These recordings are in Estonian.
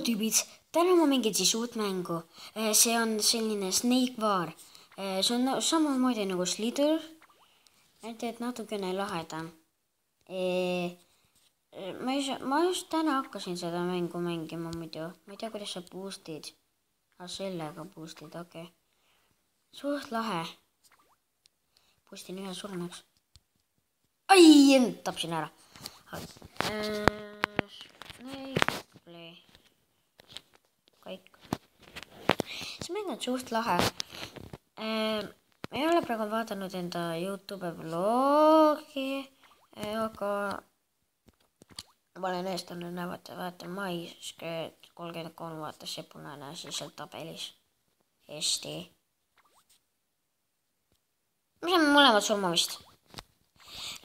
tüübid, täna ma mängin siis uut mängu. See on selline Snake War. See on samamoodi nagu Slither, et natukene lahedam. Ma just täna hakkasin seda mängu mängima muidu. Ma ei tea, kuidas sa boost'id. Sellega boost'id, okei. Suht lahe. Boost'in ühe surnuks. Ai, tapsin ära. Snake Play. Kõik. See mäng on suht lahe. Ma ei ole praegu vaadanud enda YouTube vlogi, aga ma olen eestlane, vaata mais 33, vaata see punane asi seal tabelis. Eesti. Me saame mõlemad surma vist.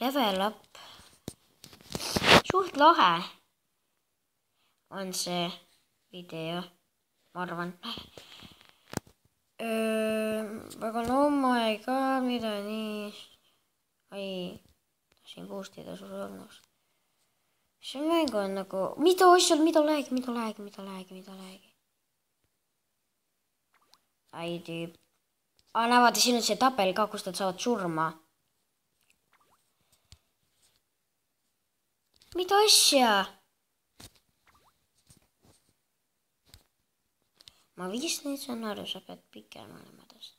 Level up. Suht lahe on see video, ma arvan. Aga no my god, mida nii... Ai, tahtsin boost'ida su surnuks. See mäng on nagu... Mida asjal, mida läägi. Ai tüüp. Näevad, siin on see tabel ka, kust nad saavad surma. Mida asja? Ma vist nüüd saan aru, sa pead pikem olema tõsta.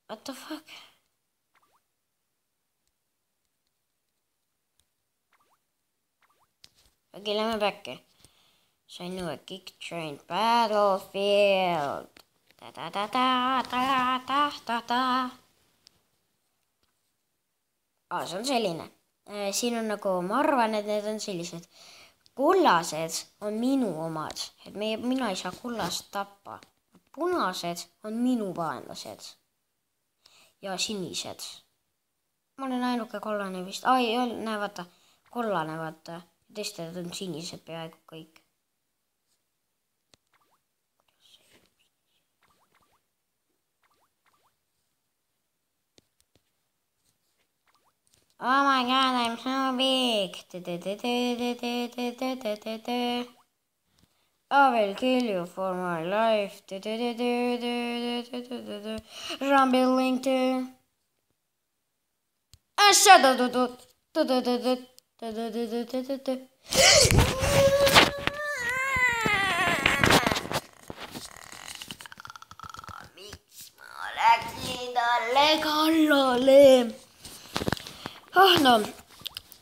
What the fuck? Okay, lähme backi. So I knew a kick train battlefield. See on selline. Siin on nagu, ma arvan, et need on sellised. Kollased on minu omad. Et mina ei saa kollast tappa. Punased on minu vaenlased. Ja sinised. Ma olen ainuke kollane vist. Ai, näe, vaata. Kollane, vaata. Teised on sinised peaaegu kõik. Oh my god, I'm so big. I will kill you for my life. Rumbling to. Miks ma läksin talle kallale? No,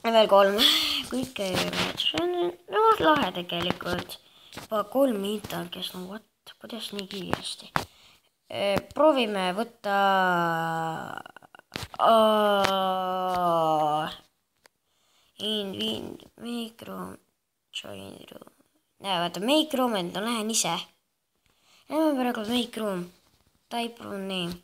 level 3. Kõike see on lahe tegelikult. Juba 3 minutangest, no what, kuidas nii kiiresti. Proovime võtta... Make room, join room. Näe, vaata, make room, et no lähen ise. Lähme praegu make room. Type room name.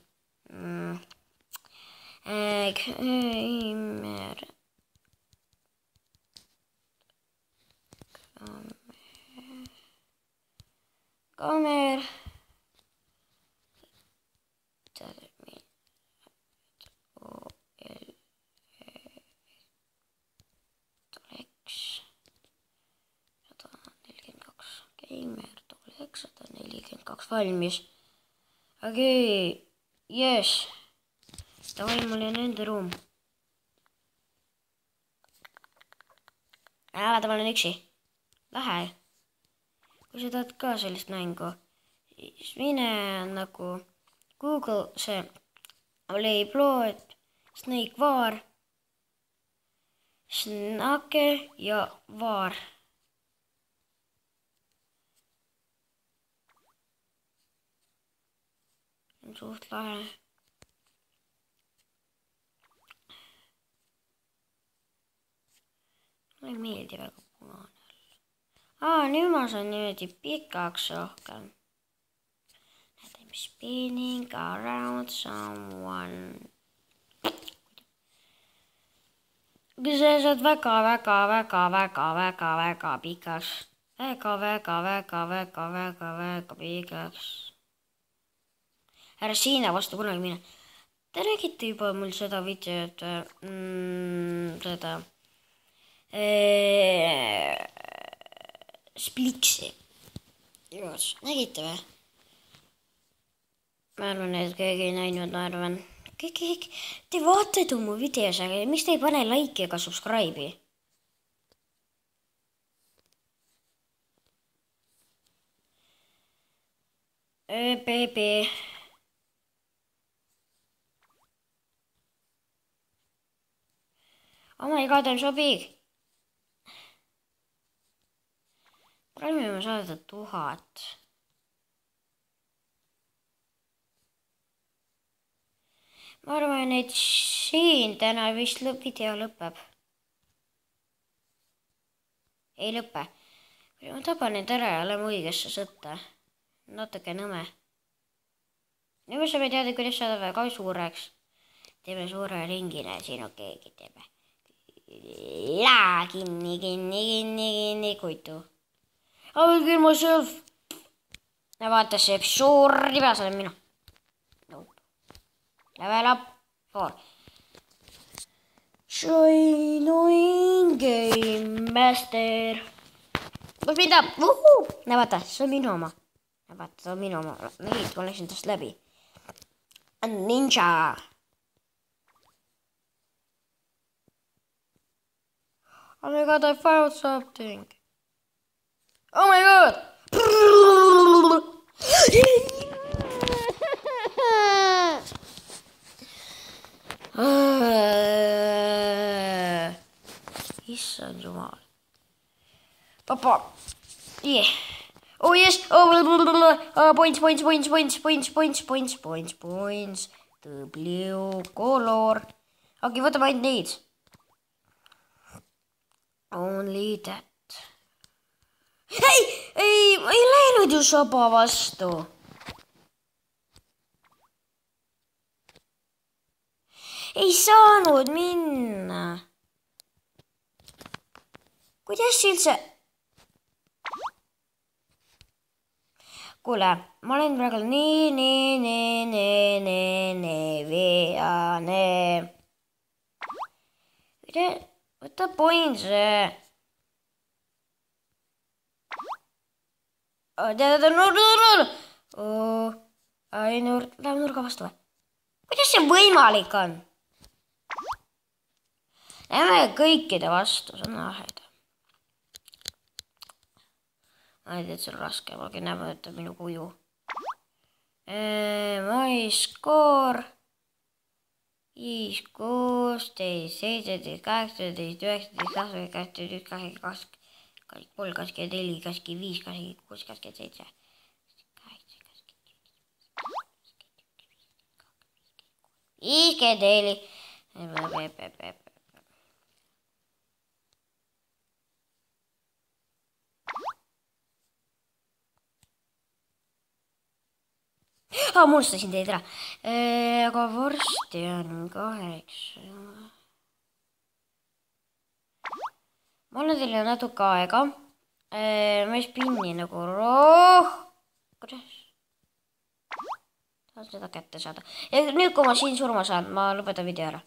Kamer. Gamer Tolex 142 valmis. Okei, yes. Davai, mul on enda ruum. Vaata, ma olen üksi. Lähe. Kui sa tahad ka sellist mängu, siis mine nagu Google see Playplot, Snake War, Snake ja War. On suht lahe. Mulle ei meeldi väga punane. Nüüd ma saan niimoodi pikaks rohkem. I'm spinning around someone. Kui sa saad väga pikaks. Väga pikaks. Ära siina vastu kunagi mine. Te nägite juba mul seda videot, seda Spliksi. Nägite või? Ma arvan, et keegi ei näinud, ma arvan. Te vaatate mu videos, aga miks te ei pane like'i ega subscribe'i? Baby. Oh my god, I'm so big. Proovime saada 1000. Ma arvan, et siin täna vist video lõpeb. Ei lõpe. Ma taban need ära ja lähen õigesse sõtta. Natuke nõme. Nüüd me saame teada, kuidas saada väga suureks. Teeme suure ringina ja siin on keegi teeme. Kinni, kuitu. I will kill myself. Ja vaata, see suur riba, see olen minu. Level up 4. Join game master. Kus mind tahab? Näe vaata, see on minu oma. Vaata, see on minu oma. Nägid, ma läksin tast läbi. Ninja. Oh my god, I found something. Oh my god. Issand jumal. Papa. Yeah. Oh yes. Oh, points. The blue color. Okay, võtame ainult neid. Only that. Ei, ma ei läinud ju saba vastu. Ei saanud minna. Kuidas üldse? Kuule, ma olen praegu veane. Võta pointse. Läheb nurga vastu või? Kuidas see võimalik on? Lähme kõikide vastu, see on aheda. Ma ei tea, et see on raske, ma näen, võtab minu kuju. My score 5, 16, 17, 18, 19, 20, 21, 22, 23, 24, 25, 26, 27. 54. Ma unustasin teid ära. Aga varsti on 8. Ma olen teile natuke aega. Ma ei spinni nagu Kuidas? Tahan seda kätte saada. Ja nüüd, kui ma siin surma saan, ma lõpetan video ära.